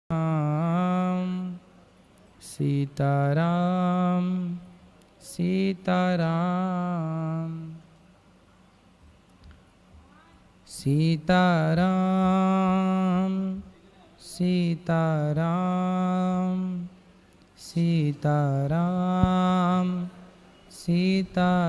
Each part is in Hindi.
राम सीताराम सीताराम सीताराम सीताराम सीताराम सीताराम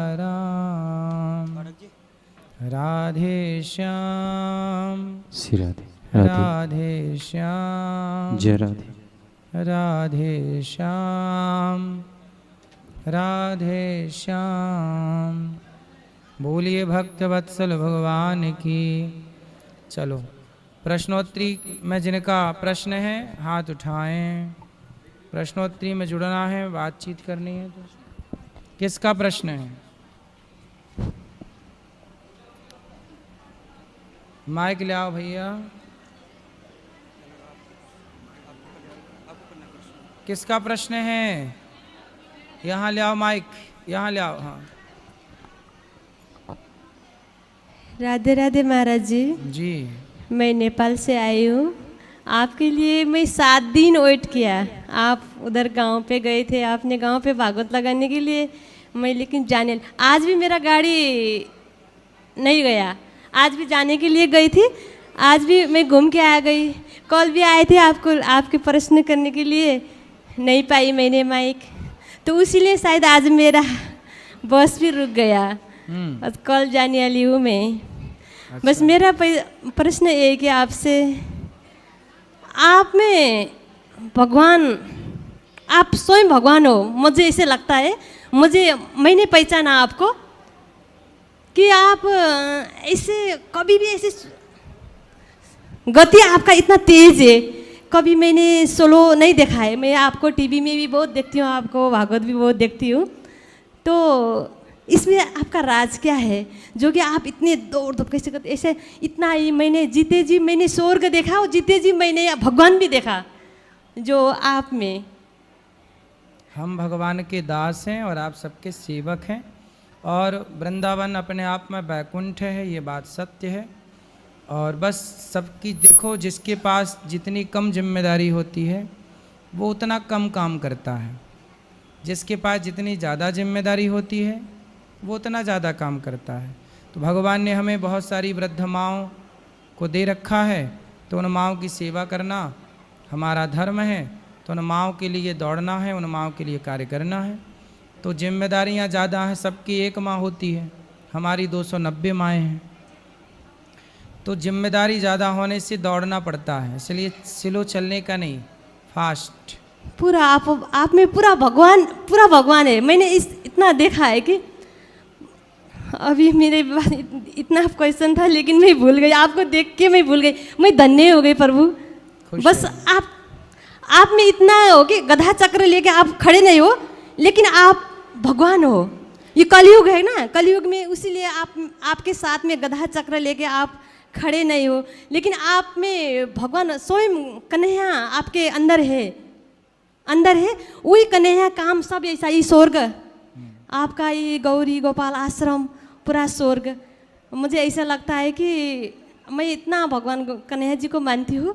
राधे श्याम श्री राधे राधे श्याम जय राधे राधे श्याम राधे श्याम। बोलिए भक्तवत्सल भगवान की। चलो प्रश्नोत्तरी में जिनका प्रश्न है हाथ उठाएं। प्रश्नोत्तरी में जुड़ना है, बातचीत करनी है तो किसका प्रश्न है? माइक ले आओ भैया। किसका प्रश्न है? यहाँ ले आओ माइक, यहाँ ले आओ। हाँ राधे राधे महाराज जी। जी मैं नेपाल से आई हूँ। आपके लिए मैं 7 दिन वेट किया। आप उधर गांव पे गए थे, आपने गांव पे भागवत लगाने के लिए, मैं लेकिन जाने आज भी मेरा गाड़ी नहीं गया। आज भी जाने के लिए गई थी, आज भी मैं घूम के आ गई। कल भी आए थे आपको आपके प्रश्न करने के लिए, नहीं पाई मैंने माइक, तो इसीलिए शायद आज मेरा बस भी रुक गया। और कल जाने वाली हूँ मैं। अच्छा। बस मेरा प्रश्न ये है कि आपसे, आप में भगवान, आप स्वयं भगवान हो, मुझे ऐसे लगता है। मैंने पहचाना आपको कि आप ऐसे कभी भी ऐसे गति आपका इतना तेज है, कभी मैंने सोलो नहीं देखा है। मैं आपको टीवी में भी बहुत देखती हूँ, आपको भागवत भी बहुत देखती हूँ। तो इसमें आपका राज क्या है जो कि आप इतने दौड़ धूप कैसे करते? ऐसे इतना ही मैंने जीते जी मैंने स्वर्ग देखा और जीते जी मैंने भगवान भी देखा जो आप में। हम भगवान के दास हैं और आप सबके सेवक हैं, और वृंदावन अपने आप में वैकुंठ है, ये बात सत्य है। और बस सबकी देखो, जिसके पास जितनी कम जिम्मेदारी होती है वो उतना कम काम करता है, जिसके पास जितनी ज़्यादा जिम्मेदारी होती है वो उतना ज़्यादा काम करता है। तो भगवान ने हमें बहुत सारी वृद्ध माँओं को दे रखा है, तो उन माँओं की सेवा करना हमारा धर्म है। तो उन माँओं के लिए दौड़ना है, उन माँओं के लिए कार्य करना है। तो जिम्मेदारियाँ ज़्यादा हैं, सबकी एक माँ होती है, हमारी 290 माएँ हैं। तो जिम्मेदारी ज़्यादा होने से दौड़ना पड़ता है, इसलिए स्लो चलने का नहीं, फास्ट। पूरा आप में पूरा भगवान है। मैंने इतना देखा है कि अभी मेरे पास इतना क्वेश्चन था लेकिन मैं भूल गई, आपको देख के मैं भूल गई। मैं धन्य हो गई प्रभु। बस आप में इतना हो कि गधा चक्र लेके आप खड़े नहीं हो, लेकिन आप भगवान हो। ये कलयुग है ना, कलयुग में उसीलिए आपके साथ में गधा चक्र लेके आप खड़े नहीं हो, लेकिन आप में भगवान स्वयं कन्हैया आपके अंदर है वही कन्हैया काम सब ऐसा ही स्वर्ग आपका, ये गौरी गोपाल आश्रम पूरा स्वर्ग। मुझे ऐसा लगता है कि मैं इतना भगवान कन्हैया जी को मानती हूँ।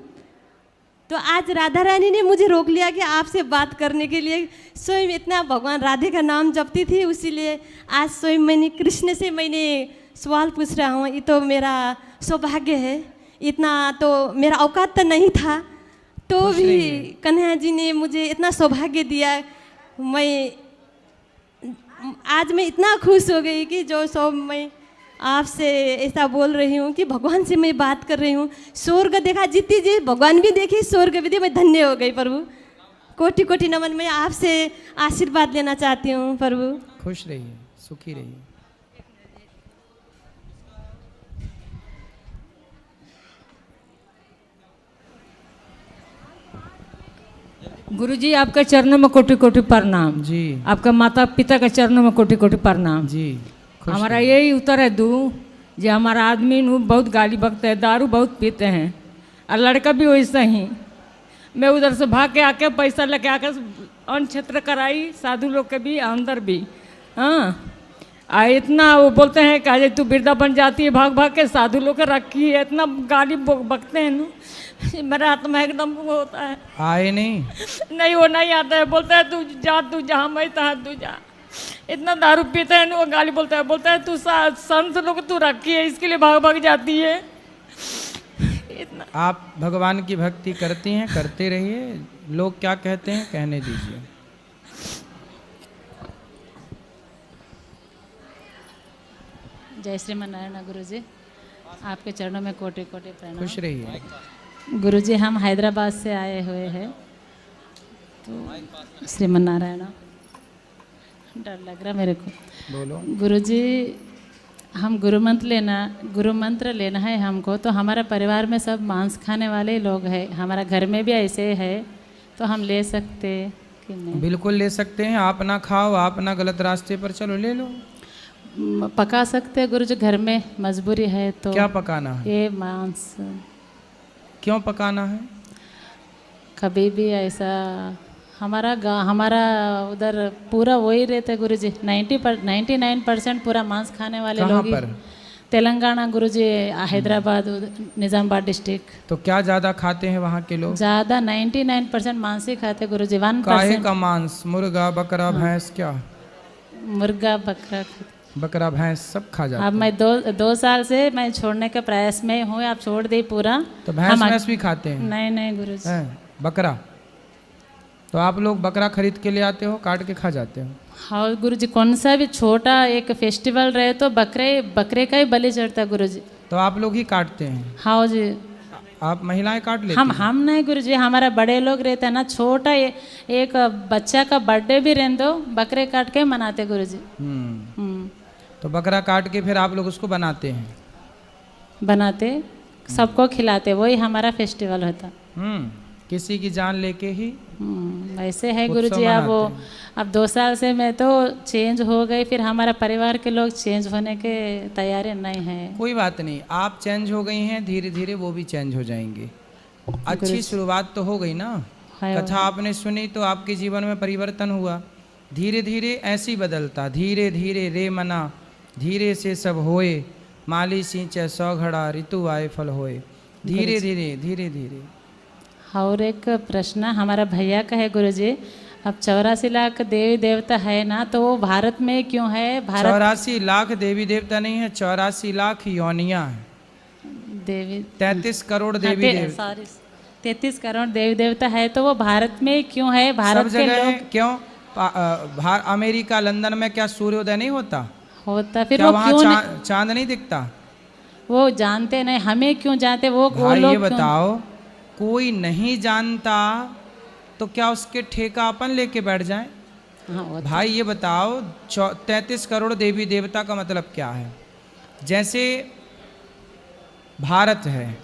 तो आज राधा रानी ने मुझे रोक लिया कि आपसे बात करने के लिए। स्वयं इतना भगवान राधे का नाम जपती थी, इसीलिए आज स्वयं मैंने कृष्ण से सवाल पूछ रहा हूँ। ये तो मेरा सौभाग्य है, इतना तो मेरा औकात तो नहीं था, तो भी कन्हैया जी ने मुझे इतना सौभाग्य दिया। आज मैं इतना खुश हो गई कि मैं आपसे ऐसा बोल रही हूँ कि भगवान से मैं बात कर रही हूँ। स्वर्ग देखा, जीती जी भगवान भी देखी, स्वर्ग भी देखी। मैं धन्य हो गई प्रभु। कोटि कोटि नमन। मैं आपसे आशीर्वाद लेना चाहती हूँ प्रभु। खुश रहिए, सुखी रहिए। गुरुजी आपका चरणों में कोटि कोटि प्रणाम जी। आपका माता पिता के चरणों में कोटि कोटि प्रणाम जी। हमारा यही उत्तर है जो हमारा आदमी बहुत गाली बकते हैं, दारू बहुत पीते हैं, और लड़का भी वैसा ही। मैं उधर से भाग के आके पैसा लेके आके अन्न क्षेत्र कराई, साधु लोग के भी अंदर भी। हाँ, इतना वो बोलते हैं कि तू वृद्धा बन जाती है, भाग भाग के साधु लोग के रखी है, इतना गाली बकते हैं ना, मेरा आत्मा एकदम वो होता है। आए नहीं? नहीं, वो नहीं आता है, बोलता है तू जहाँ मैं तहाँ तू जा। इतना दारू पीते हैं वो, गाली बोलता है तू संत लोग तू रखी है, इसके लिए भाग भाग जाती है। इतना आप भगवान की भक्ति करती हैं, करते रहिए, लोग क्या कहते हैं कहने दीजिए। जय श्रीमन नारायण गुरु जी, आपके चरणों में कोटि कोटि प्रणाम। खुश रहिए। गुरु जी, हम हैदराबाद से आए हुए हैं, तो श्रीमन नारायण, डर लग रहा मेरे को। बोलो। गुरु जी, हम गुरु मंत्र लेना है हमको, तो हमारा परिवार में सब मांस खाने वाले लोग हैं, हमारा घर में भी ऐसे है, तो हम ले सकते कि नहीं? बिल्कुल ले सकते हैं। आप ना खाओ, आप ना गलत रास्ते पर चलो, ले लो। पका सकते हैं गुरु जी, घर में मजबूरी है तो। क्या पकाना है? ये मांस। क्यों पकाना है? कभी भी ऐसा हमारा उधर पूरा वही रहते गुरु जी, 99% पूरा मांस खाने वाले लोग ही। तेलंगाना गुरु जी, हैदराबाद, निजामाबाद डिस्ट्रिक्ट। तो क्या ज़्यादा खाते हैं वहाँ के लोग? ज़्यादा 99% मांस ही खाते गुरु जी। 1% काहे का मांस? मुर्गा, बकरा, भैंस? क्या मुर्गा, बकरा, भैंस सब खा जाते हैं। अब मैं दो साल से मैं छोड़ने के प्रयास में हूँ, आप छोड़ दी पूरा। तो भैंस भी खाते हैं? नहीं गुरु जी। बकरा? तो आप लोग बकरा खरीद के ले आते हो, काट के खा जाते हो? हाँ गुरु जी, कौन सा भी छोटा एक फेस्टिवल रहे तो बकरे का ही बलि चढ़ता गुरु जी। तो आप लोग ही काटते हैं? हाँ जी। आप महिलाएं काट लेती हैं? हम नहीं गुरु जी, हमारा बड़े लोग रहते हैं ना, छोटा एक बच्चा का बर्थडे भी रहने दो, बकरे काट के मनाते गुरु जी। तो बकरा काट के फिर आप लोग उसको बनाते हैं? बनाते, सबको खिलाते, वही हमारा फेस्टिवल होता। किसी की जान लेके ही वैसे है गुरु जी। अब 2 साल से मैं तो चेंज हो गई, फिर हमारा परिवार के लोग चेंज होने के तैयारी नहीं है। कोई बात नहीं, आप चेंज हो गई हैं, धीरे धीरे वो भी चेंज हो जाएंगे। अच्छी शुरुआत तो हो गई ना, कथा आपने सुनी तो आपके जीवन में परिवर्तन हुआ। धीरे धीरे ऐसी बदलता, धीरे धीरे रे मना धीरे से सब होए, माली सींचे 100 घड़ा ऋतु आए फल होए। धीरे धीरे धीरे धीरे। और एक प्रश्न हमारा भैया का है गुरु जी, अब 84 लाख देवी देवता है ना, तो वो भारत में क्यों है? 84 लाख देवी देवता नहीं है, 84 लाख योनियां हैं। देवी 33 करोड़ देवी देवता, 33 करोड़ देवी देवता है, तो वो भारत में क्यों है? भारत सब जगह है। क्यों? अमेरिका, लंदन में क्या सूर्योदय नहीं होता? फिर वो क्यों चांद नहीं दिखता? वो जानते नहीं, हमें क्यों जानते? वो लोग ये बताओ, कोई नहीं जानता तो क्या उसके ठेका अपन लेके बैठ जाएं? भाई ये बताओ, 33 करोड़ देवी देवता का मतलब क्या है? जैसे भारत है,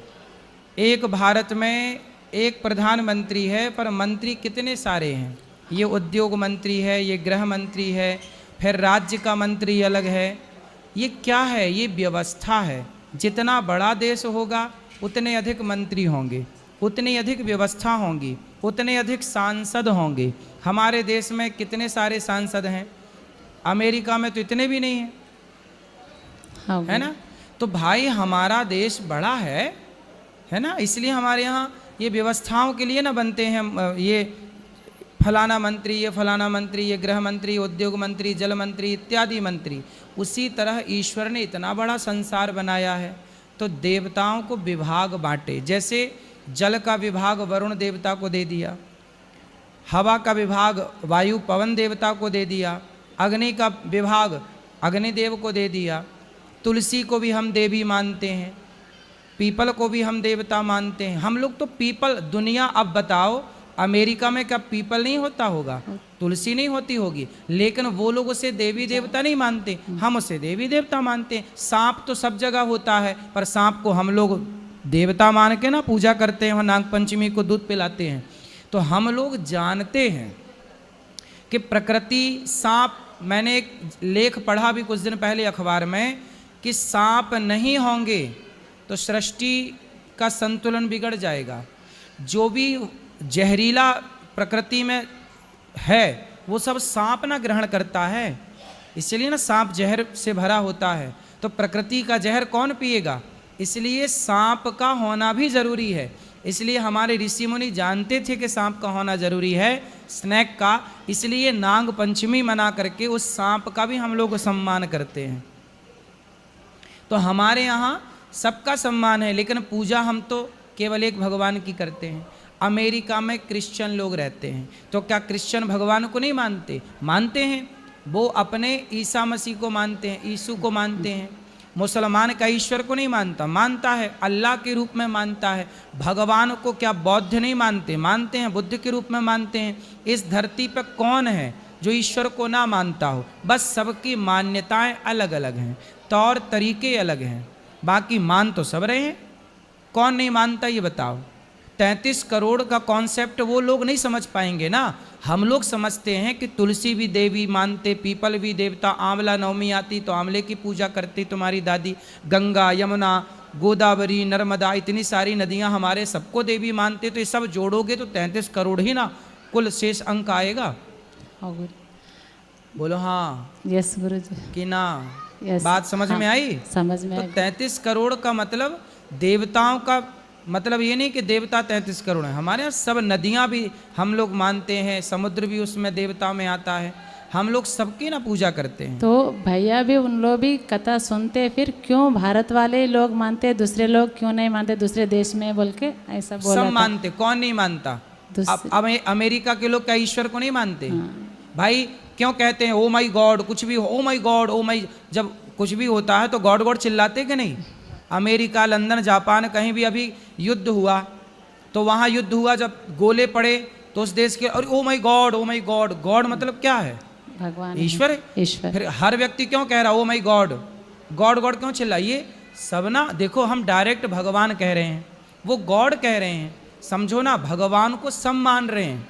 एक भारत में एक प्रधानमंत्री है, पर मंत्री कितने सारे हैं। ये उद्योग मंत्री है, ये गृह मंत्री है, फिर राज्य का मंत्री अलग है। ये क्या है? ये व्यवस्था है। जितना बड़ा देश होगा उतने अधिक मंत्री होंगे, उतनी अधिक व्यवस्था होंगी, उतने अधिक सांसद होंगे। हमारे देश में कितने सारे सांसद हैं? अमेरिका में तो इतने भी नहीं हैं, है ना? तो भाई हमारा देश बड़ा है ना, इसलिए हमारे यहाँ ये व्यवस्थाओं के लिए ना बनते हैं, ये फलाना मंत्री, ये फलाना मंत्री, ये गृह मंत्री, उद्योग मंत्री, जल मंत्री इत्यादि मंत्री। उसी तरह ईश्वर ने इतना बड़ा संसार बनाया है, तो देवताओं को विभाग बांटे। जैसे जल का विभाग वरुण देवता को दे दिया, हवा का विभाग वायु पवन देवता को दे दिया, अग्नि का विभाग अग्निदेव को दे दिया, तुलसी को भी हम देवी मानते हैं, पीपल को भी हम देवता मानते हैं। हम लोग तो पीपल, दुनिया, अब बताओ अमेरिका में क्या पीपल नहीं होता होगा, तुलसी नहीं होती होगी, लेकिन वो लोग उसे देवी देवता नहीं मानते, हम उसे देवी देवता मानते हैं। सांप तो सब जगह होता है, पर सांप को हम लोग देवता मान के ना पूजा करते हैं, नाग पंचमी को दूध पिलाते हैं। तो हम लोग जानते हैं कि प्रकृति, सांप, मैंने एक लेख पढ़ा भी कुछ दिन पहले अखबार में कि सांप नहीं होंगे तो सृष्टि का संतुलन बिगड़ जाएगा। जो भी जहरीला प्रकृति में है वो सब सांप ना ग्रहण करता है, इसलिए ना सांप जहर से भरा होता है, तो प्रकृति का जहर कौन पिएगा, इसलिए सांप का होना भी जरूरी है। इसलिए हमारे ऋषि मुनि जानते थे कि सांप का होना जरूरी है, स्नेक का, इसलिए नाग पंचमी मना करके उस सांप का भी हम लोग सम्मान करते हैं। तो हमारे यहाँ सबका सम्मान है, लेकिन पूजा हम तो केवल एक भगवान की करते हैं। अमेरिका में क्रिश्चियन लोग रहते हैं, तो क्या क्रिश्चियन भगवान को नहीं मानते? मानते हैं, वो अपने ईसा मसीह को मानते हैं, यीशु को मानते हैं। मुसलमान का ईश्वर को नहीं मानता, मानता है, अल्लाह के रूप में मानता है। भगवान को क्या बौद्ध नहीं मानते? मानते हैं, बुद्ध के रूप में मानते हैं। इस धरती पर कौन है जो ईश्वर को ना मानता हो? बस सबकी मान्यताएं अलग अलग हैं, तौर तरीके अलग हैं, बाकी मान तो सब रहे हैं। कौन नहीं मानता ये बताओ? 33 करोड़ का कॉन्सेप्ट वो लोग नहीं समझ पाएंगे ना। हम लोग समझते हैं कि तुलसी भी देवी मानते, पीपल भी देवता, आंवला नवमी आती तो आंवले की पूजा करती तुम्हारी दादी, गंगा, यमुना, गोदावरी, नर्मदा, इतनी सारी नदियां हमारे सबको देवी मानते। तो ये सब जोड़ोगे तो 33 करोड़ ही ना कुल शेष अंक आएगा। बोलो हाँ यस गुरु जी कि ना? यस, बात समझ में आई? समझ में तो आई। 33 करोड़ का मतलब देवताओं का मतलब ये नहीं कि देवता 33 करोड़ हैं। हमारे यहाँ सब नदियाँ भी हम लोग मानते हैं, समुद्र भी उसमें देवता में आता है। हम लोग सबकी ना पूजा करते हैं। तो भैया भी उन लोग भी कथा सुनते, फिर क्यों भारत वाले लोग मानते, दूसरे लोग क्यों नहीं मानते, दूसरे देश में बोल के ऐसा बोला सब था। मानते, कौन नहीं मानता? अब अमेरिका के लोग क्या ईश्वर को नहीं मानते? भाई क्यों कहते हैं ओ माई गॉड, कुछ भी ओ माई गॉड, ओ माई, जब कुछ भी होता है तो गॉड गॉड चिल्लाते कि नहीं? अमेरिका, लंदन, जापान, कहीं भी अभी युद्ध हुआ तो वहाँ युद्ध हुआ, जब गोले पड़े तो उस देश के, और ओ माई गॉड, ओ माई गॉड, गॉड मतलब क्या है? भगवान, ईश्वर है। ईश्वर। फिर हर व्यक्ति क्यों कह रहा ओ माई गॉड, गॉड गॉड क्यों चिल्लाइए? सब ना देखो, हम डायरेक्ट भगवान कह रहे हैं, वो गॉड कह रहे हैं, समझो ना, भगवान को सब मान रहे हैं।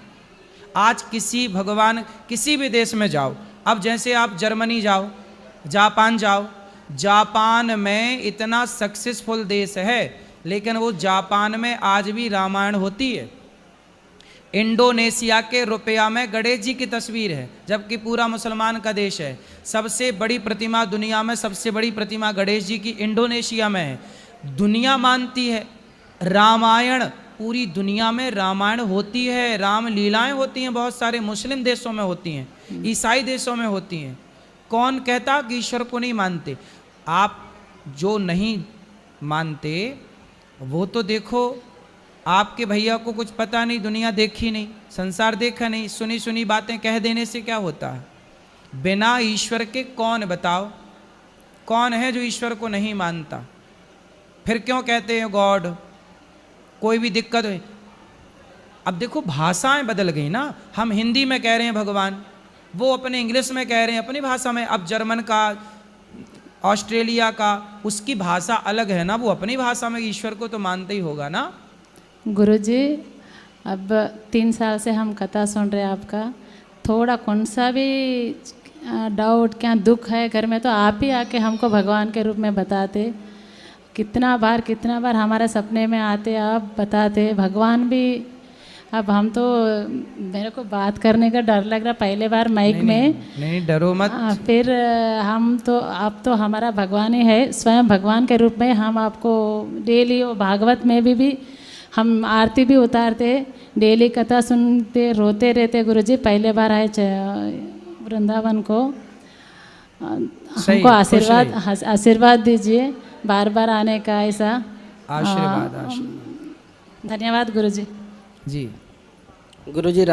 आज किसी भगवान, किसी भी देश में जाओ, अब जैसे आप जर्मनी जाओ, जापान जाओ, जापान में इतना सक्सेसफुल देश है, लेकिन वो जापान में आज भी रामायण होती है। इंडोनेशिया के रुपया में गणेश जी की तस्वीर है, जबकि पूरा मुसलमान का देश है। सबसे बड़ी प्रतिमा दुनिया में, सबसे बड़ी प्रतिमा गणेश जी की इंडोनेशिया में है। दुनिया मानती है रामायण, पूरी दुनिया में रामायण होती है, राम लीलाएं होती हैं, बहुत सारे मुस्लिम देशों में होती हैं, ईसाई देशों में होती हैं। कौन कहता कि ईश्वर को नहीं मानते? आप जो नहीं मानते वो तो देखो, आपके भैया को कुछ पता नहीं, दुनिया देखी नहीं, संसार देखा नहीं, सुनी सुनी बातें कह देने से क्या होता है? बिना ईश्वर के कौन, बताओ कौन है जो ईश्वर को नहीं मानता? फिर क्यों कहते हैं गॉड? कोई भी दिक्कत है, अब देखो भाषाएं बदल गई ना। हम हिंदी में कह रहे हैं भगवान, वो अपने इंग्लिश में कह रहे हैं, अपनी भाषा में। अब जर्मन का, ऑस्ट्रेलिया का, उसकी भाषा अलग है ना, वो अपनी भाषा में ईश्वर को तो मानते ही होगा ना। गुरुजी, अब 3 साल से हम कथा सुन रहे हैं आपका, थोड़ा कौन सा भी डाउट, क्या दुख है घर में, तो आप ही आके हमको भगवान के रूप में बताते। कितना बार हमारे सपने में आते, आप बताते भगवान भी। अब हम तो, मेरे को बात करने का डर लग रहा पहले बार माइक में। नहीं डरो मत। फिर हम तो, आप तो हमारा भगवान ही है, स्वयं भगवान के रूप में हम आपको डेली, भागवत में भी हम आरती भी उतारते, डेली कथा सुनते, रोते रहते। गुरुजी पहले बार आए वृंदावन को, हमको आशीर्वाद दीजिए, बार बार आने का ऐसा आशीर्वाद। धन्यवाद गुरुजी। जी गुरुजी।